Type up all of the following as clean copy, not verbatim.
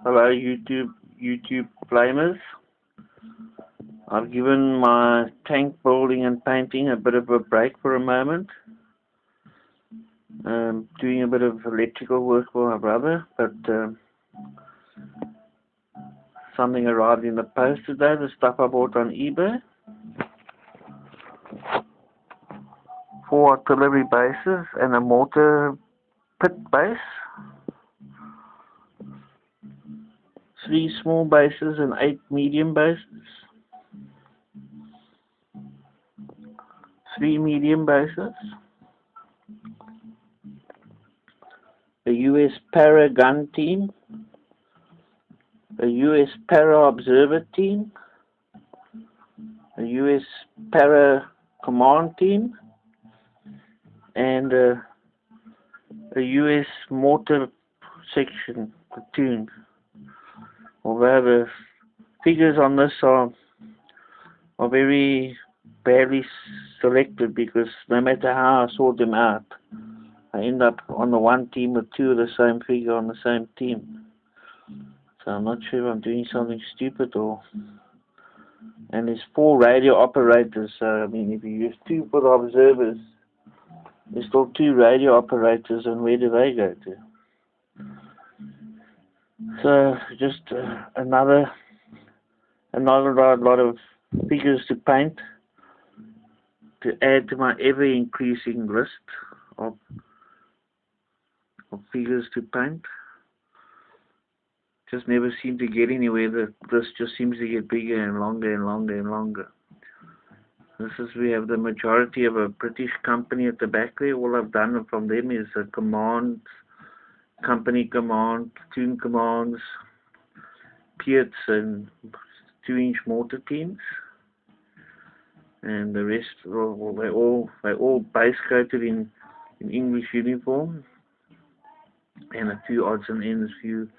Hello YouTube flamers. I've given my tank building and painting a bit of a break for a moment. Doing a bit of electrical work for my brother, but something arrived in the post today, the stuff I bought on eBay. 4 artillery bases and a mortar pit base. 3 small bases and 8 medium bases. 3 medium bases. A US Para gun team. A US Para observer team. A US Para command team. And a US mortar section platoon. Although the figures on this are very badly selected, because no matter how I sort them out, I end up on the one team with 2 of the same figure on the same team. So I'm not sure if I'm doing something stupid or... And there's 4 radio operators, so I mean, if you use 2 for the observers, there's still 2 radio operators, and where do they go to? So just another lot of figures to paint to add to my ever-increasing list of figures to paint. Just never seem to get anywhere. The list just seems to get bigger and longer and longer and longer. We have the majority of a British company at the back there. All I've done from them is a command, company command, platoon commands, Piets and 2-inch mortar teams, and the rest they all base coated in English uniform, and a few odds and ends, few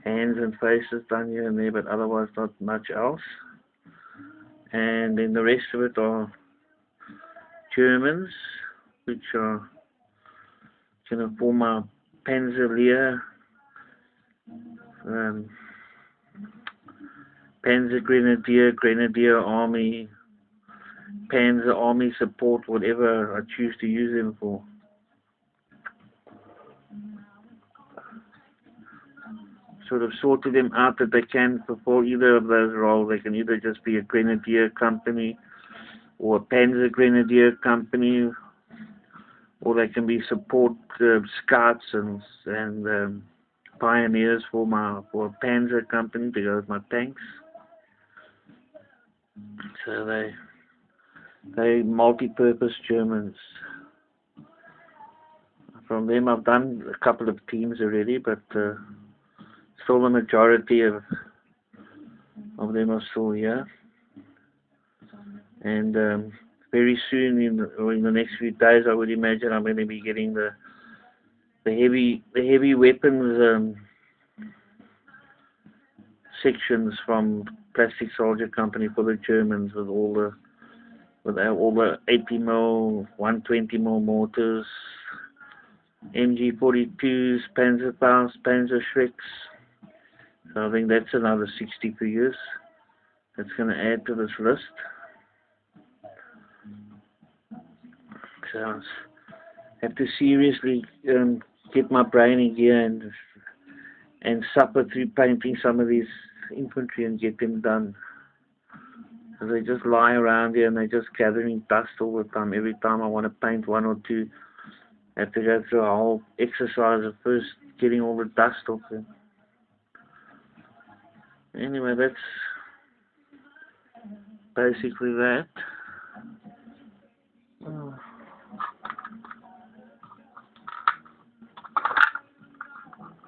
hands and faces done here and there, but otherwise not much else. And then the rest of it are Germans, which are going to form our Panzer Grenadier, Grenadier Army, Panzer Army support, whatever I choose to use them for. Sort of sorted them out that they can fulfill either of those roles. They can either just be a Grenadier company or a Panzer Grenadier company, or they can be support scouts and pioneers for a Panzer company to go with my tanks. So they multi-purpose Germans. From them I've done a couple of teams already, but still the majority of them are still here. And very soon, in the next few days, I would imagine I'm going to be getting the heavy weapons sections from Plastic Soldier Company for the Germans, with all the 80mm, 120mm mortars, MG42s, Panzerfaust, Panzer Schrecks. So I think that's another 60 figures that's going to add to this list. So I have to seriously get my brain in gear and suffer through painting some of these infantry and get them done. So they just lie around here and they're just gathering dust all the time. Every time I want to paint 1 or 2, I have to go through a whole exercise of first getting all the dust off them. Anyway, that's basically that.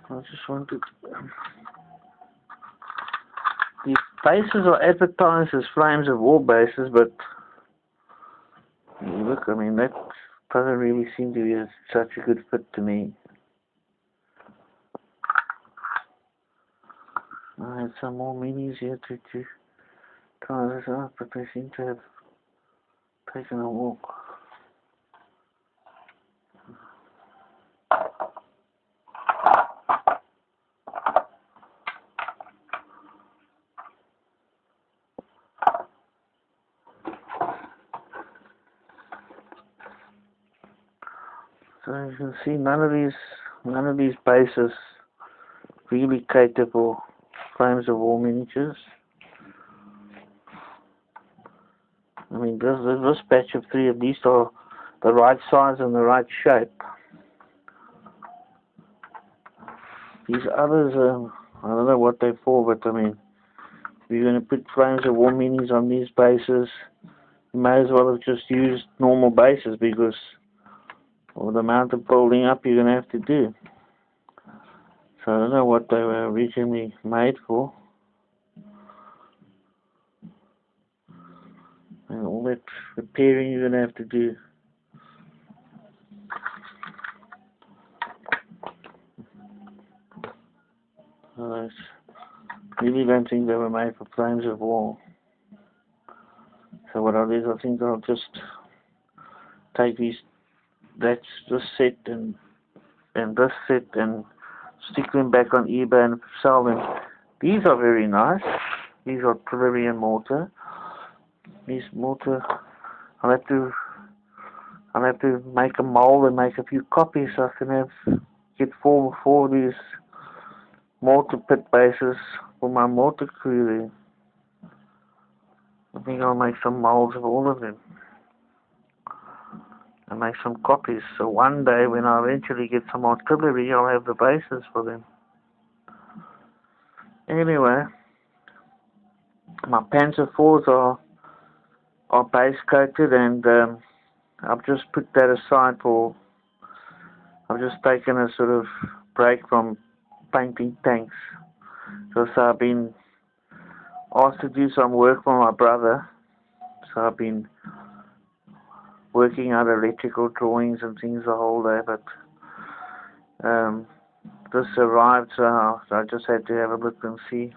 I just wanted... These bases are advertised as Flames of War bases, but look, I mean, that doesn't really seem to be such a good fit to me. I had some more minis here to try this out, but they seem to have taken a walk. So you can see none of these bases really cater for Flames of War miniatures. I mean, this batch of 3 at least are the right size and the right shape. These others, I don't know what they're for, but I mean, if you're going to put Flames of War minis on these bases, you may as well have just used normal bases, because of the amount of building up you're going to have to do. So I don't know what they were originally made for. And all that repairing you're going to have to do. I really don't think they were made for Flames of War. So what I'll do is I think I'll just take this set and this set and stick them back on eBay and sell them. These are very nice. These are Treverian mortar. These mortar, I'll have to make a mold and make a few copies so I can get four of these mortar pit bases for my mortar crew there. I think I'll make some molds of all of them and make some copies, so one day when I eventually get some artillery, I'll have the bases for them. Anyway, my Panzer IVs are base coated, and I've just put that aside for. I've just taken a sort of break from painting tanks, because I've been asked to do some work for my brother, so I've been working out electrical drawings and things the whole day, but this arrived, so I just had to have a look and see.